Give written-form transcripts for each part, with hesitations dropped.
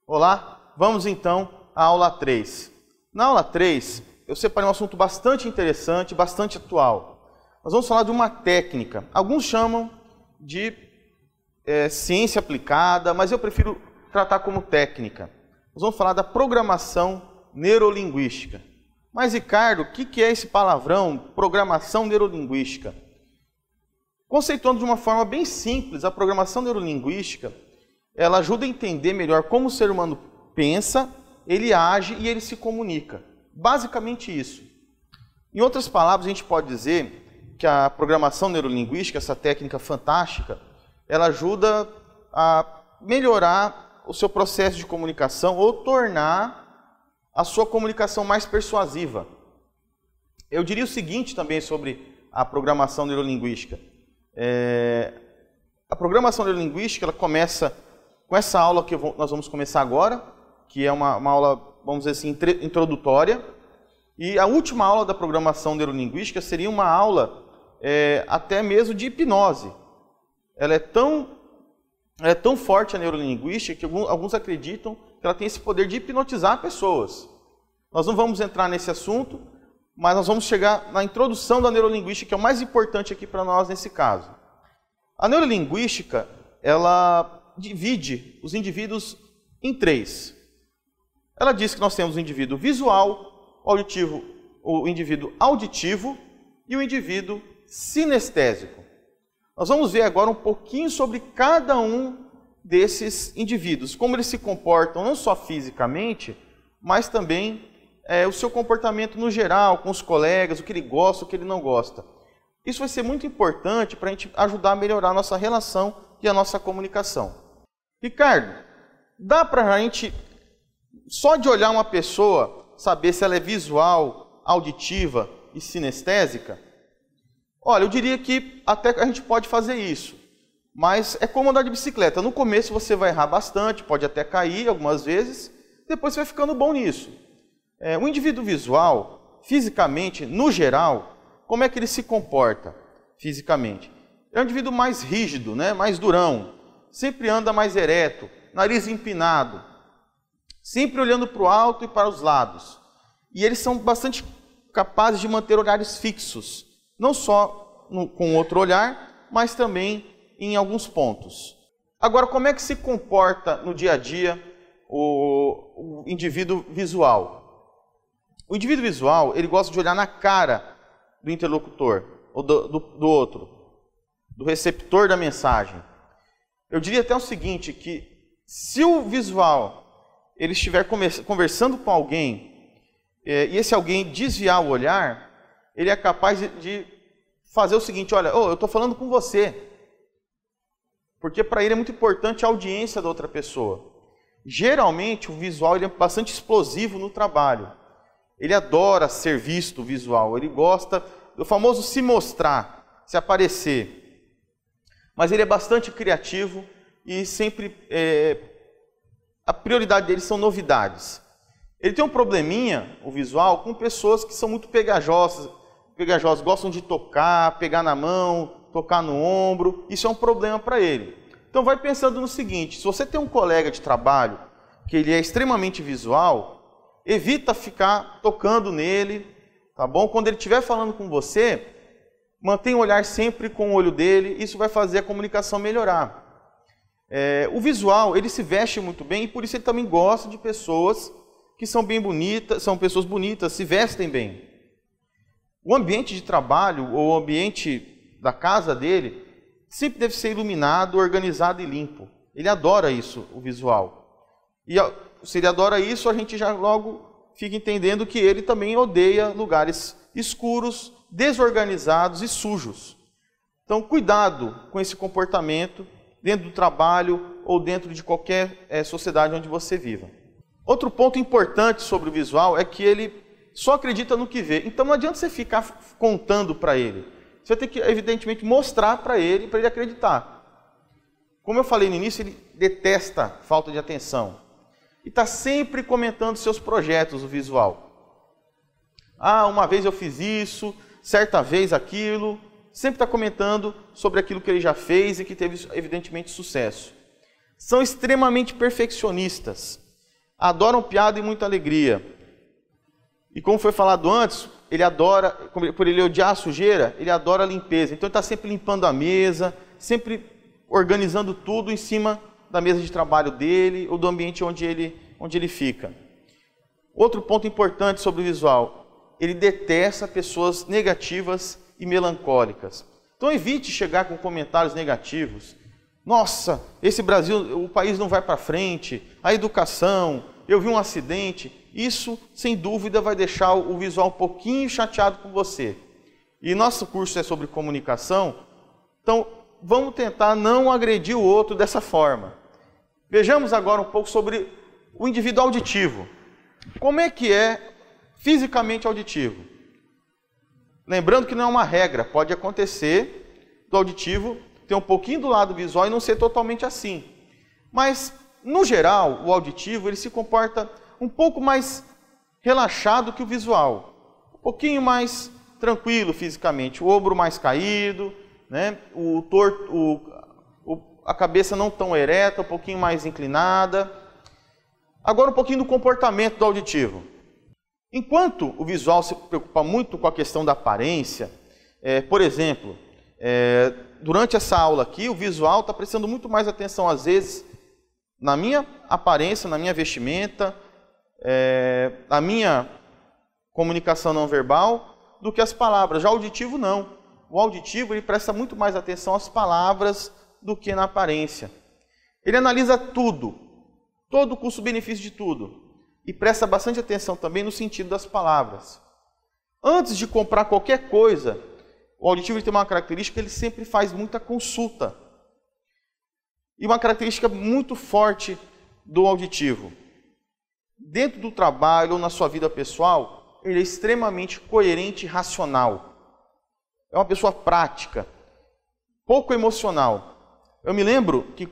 Olá, vamos então à aula 3. Na aula 3, eu separei um assunto bastante interessante, bastante atual. Nós vamos falar de uma técnica. Alguns chamam de ciência aplicada, mas eu prefiro tratar como técnica. Nós vamos falar da programação neurolinguística. Mas, Ricardo, o que é esse palavrão, programação neurolinguística? Conceituando de uma forma bem simples, a programação neurolinguística ela ajuda a entender melhor como o ser humano pensa, ele age e ele se comunica. Basicamente isso. Em outras palavras, a gente pode dizer que a programação neurolinguística, essa técnica fantástica, ela ajuda a melhorar o seu processo de comunicação ou tornar a sua comunicação mais persuasiva. Eu diria o seguinte também sobre a programação neurolinguística. A programação neurolinguística ela começa com essa aula que nós vamos começar agora, que é uma aula, vamos dizer assim, introdutória. E a última aula da programação neurolinguística seria uma aula até mesmo de hipnose. Ela é tão forte a neurolinguística que alguns acreditam que ela tem esse poder de hipnotizar pessoas. Nós não vamos entrar nesse assunto, mas nós vamos chegar na introdução da neurolinguística, que é o mais importante aqui para nós nesse caso. A neurolinguística, ela divide os indivíduos em 3. Ela diz que nós temos o indivíduo visual, o indivíduo auditivo e o indivíduo sinestésico. Nós vamos ver agora um pouquinho sobre cada um desses indivíduos, como eles se comportam não só fisicamente, mas também o seu comportamento no geral, com os colegas, o que ele gosta, o que ele não gosta. Isso vai ser muito importante para a gente ajudar a melhorar a nossa relação e a nossa comunicação. Ricardo, dá para a gente, só de olhar uma pessoa, saber se ela é visual, auditiva e sinestésica? Olha, eu diria que até a gente pode fazer isso, mas é como andar de bicicleta. No começo você vai errar bastante, pode até cair algumas vezes, depois você vai ficando bom nisso. O indivíduo visual, fisicamente, no geral, como é que ele se comporta fisicamente? É um indivíduo mais rígido, né? Mais durão, sempre anda mais ereto, nariz empinado, sempre olhando para o alto e para os lados. E eles são bastante capazes de manter olhares fixos, não só com outro olhar, mas também em alguns pontos. Agora, como é que se comporta no dia a dia o indivíduo visual? O indivíduo visual, ele gosta de olhar na cara do interlocutor, ou do outro, do receptor da mensagem. Eu diria até o seguinte, que se o visual ele estiver conversando com alguém e esse alguém desviar o olhar, ele é capaz de fazer o seguinte, olha, eu estou falando com você. Porque para ele é muito importante a audiência da outra pessoa. Geralmente o visual ele é bastante explosivo no trabalho. Ele adora ser visto visual, ele gosta do famoso se mostrar, se aparecer. Mas ele é bastante criativo e sempre a prioridade dele são novidades. Ele tem um probleminha, o visual, com pessoas que são muito pegajosas, gostam de tocar, pegar na mão, tocar no ombro. Isso é um problema para ele. Então vai pensando no seguinte, se você tem um colega de trabalho que ele é extremamente visual, evita ficar tocando nele, tá bom? Quando ele estiver falando com você, mantenha o olhar sempre com o olho dele, isso vai fazer a comunicação melhorar. O visual, ele se veste muito bem e por isso ele também gosta de pessoas que são bem bonitas, são pessoas bonitas, se vestem bem. O ambiente de trabalho ou o ambiente da casa dele sempre deve ser iluminado, organizado e limpo. Ele adora isso, o visual. E se ele adora isso, a gente já logo fica entendendo que ele também odeia lugares escuros, desorganizados e sujos. Então, cuidado com esse comportamento dentro do trabalho ou dentro de qualquer sociedade onde você viva. Outro ponto importante sobre o visual é que ele só acredita no que vê. Então, não adianta você ficar contando para ele. Você vai ter que, evidentemente, mostrar para ele acreditar. Como eu falei no início, ele detesta falta de atenção. E está sempre comentando seus projetos, o visual. Uma vez eu fiz isso, certa vez aquilo. Sempre está comentando sobre aquilo que ele já fez e que teve, evidentemente, sucesso. São extremamente perfeccionistas. adoram piada e muita alegria. E como foi falado antes, ele adora, por ele odiar a sujeira, ele adora a limpeza. Então ele está sempre limpando a mesa, sempre organizando tudo em cima da mesa de trabalho dele ou do ambiente onde ele fica. Outro ponto importante sobre o visual, ele detesta pessoas negativas e melancólicas. Então evite chegar com comentários negativos. Nossa, esse Brasil, o país não vai para frente, a educação, eu vi um acidente. Isso, sem dúvida, vai deixar o visual um pouquinho chateado com você. E nosso curso é sobre comunicação, então vamos tentar não agredir o outro dessa forma. Vejamos agora um pouco sobre o indivíduo auditivo. Como é que é fisicamente auditivo? Lembrando que não é uma regra, pode acontecer do auditivo ter um pouquinho do lado visual e não ser totalmente assim. Mas, no geral, o auditivo ele se comporta um pouco mais relaxado que o visual. Um pouquinho mais tranquilo fisicamente, o ombro mais caído, né? A cabeça não tão ereta, um pouquinho mais inclinada. Agora um pouquinho do comportamento do auditivo. Enquanto o visual se preocupa muito com a questão da aparência, por exemplo, durante essa aula aqui, o visual está prestando muito mais atenção, às vezes, na minha aparência, na minha vestimenta, na minha comunicação não verbal, do que as palavras. Já o auditivo, não. O auditivo ele presta muito mais atenção às palavras do que na aparência. Ele analisa tudo, todo o custo-benefício de tudo, e presta bastante atenção também no sentido das palavras. Antes de comprar qualquer coisa, o auditivo ele tem uma característica, ele sempre faz muita consulta. E uma característica muito forte do auditivo. Dentro do trabalho ou na sua vida pessoal, ele é extremamente coerente e racional. É uma pessoa prática, pouco emocional. Eu me lembro que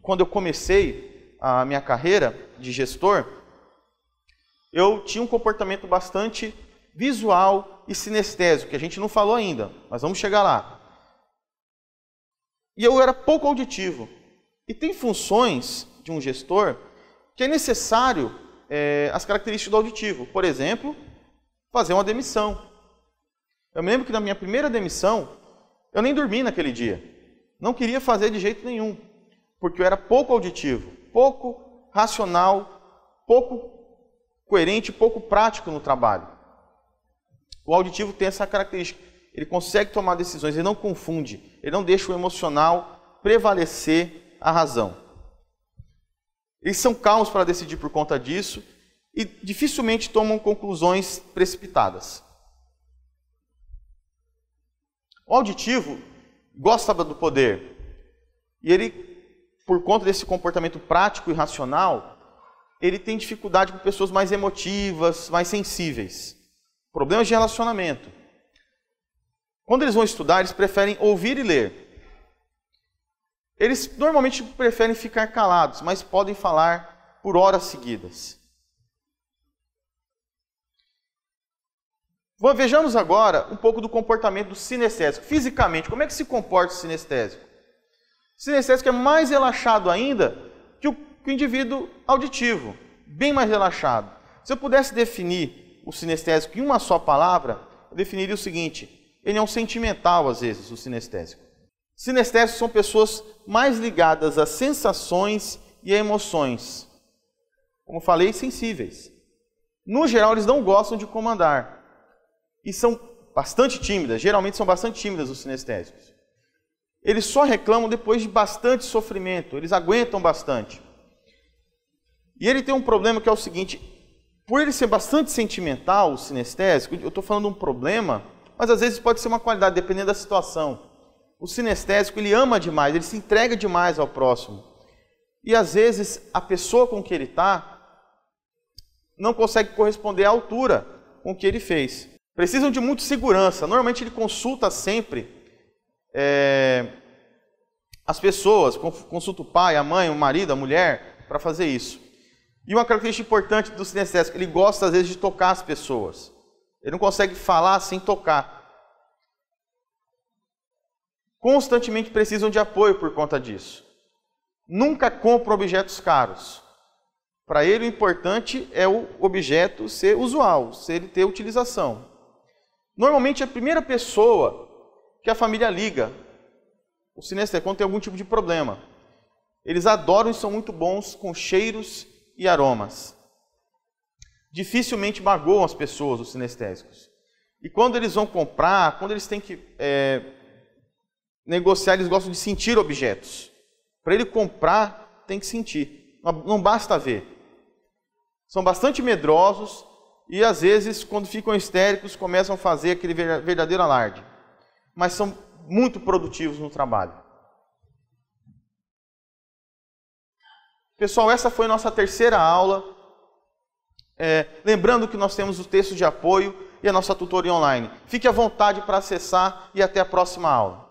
quando eu comecei a minha carreira de gestor, eu tinha um comportamento bastante visual e sinestésico, que a gente não falou ainda, mas vamos chegar lá. E eu era pouco auditivo. E tem funções de um gestor que é necessário as características do auditivo. Por exemplo, fazer uma demissão. Eu me lembro que na minha primeira demissão, eu nem dormi naquele dia. Não queria fazer de jeito nenhum, porque eu era pouco auditivo, pouco racional, pouco coerente, pouco prático no trabalho. O auditivo tem essa característica. Ele consegue tomar decisões, ele não confunde, ele não deixa o emocional prevalecer a razão. Eles são calmos para decidir por conta disso e dificilmente tomam conclusões precipitadas. O auditivo gosta do poder e ele, por conta desse comportamento prático e racional, ele tem dificuldade com pessoas mais emotivas, mais sensíveis. Problemas de relacionamento. Quando eles vão estudar, eles preferem ouvir e ler. Eles normalmente preferem ficar calados, mas podem falar por horas seguidas. Vejamos agora um pouco do comportamento do sinestésico. Fisicamente, como é que se comporta o sinestésico? O sinestésico é mais relaxado ainda que o indivíduo auditivo, bem mais relaxado. Se eu pudesse definir o sinestésico em uma só palavra, eu definiria o seguinte: ele é um sentimental, às vezes, o sinestésico. Sinestésicos são pessoas mais ligadas às sensações e a emoções. Como falei, sensíveis. No geral, eles não gostam de comandar. E são bastante tímidas, geralmente são bastante tímidas os sinestésicos. Eles só reclamam depois de bastante sofrimento, eles aguentam bastante. E ele tem um problema que é o seguinte: por ele ser bastante sentimental, o sinestésico, eu estou falando de um problema, mas às vezes pode ser uma qualidade, dependendo da situação. O sinestésico, ele ama demais, ele se entrega demais ao próximo. E às vezes a pessoa com que ele está não consegue corresponder à altura com o que ele fez. Precisam de muita segurança. Normalmente ele consulta sempre as pessoas, consulta o pai, a mãe, o marido, a mulher, para fazer isso. E uma característica importante do sinestésico, ele gosta às vezes de tocar as pessoas. Ele não consegue falar sem tocar. Constantemente precisam de apoio por conta disso. Nunca compram objetos caros. Para ele, o importante é o objeto ser usual, se ele ter utilização. Normalmente, a primeira pessoa que a família liga, o sinestésicos, quando tem algum tipo de problema. Eles adoram e são muito bons com cheiros e aromas. Dificilmente magoam as pessoas, os sinestésicos. E quando eles vão comprar, quando eles têm que negociar, eles gostam de sentir objetos. Para ele comprar, tem que sentir. Não basta ver. São bastante medrosos e, às vezes, quando ficam histéricos, começam a fazer aquele verdadeiro alarde. Mas são muito produtivos no trabalho. Pessoal, essa foi a nossa terceira aula. Lembrando que nós temos o texto de apoio e a nossa tutoria online. Fique à vontade para acessar e até a próxima aula.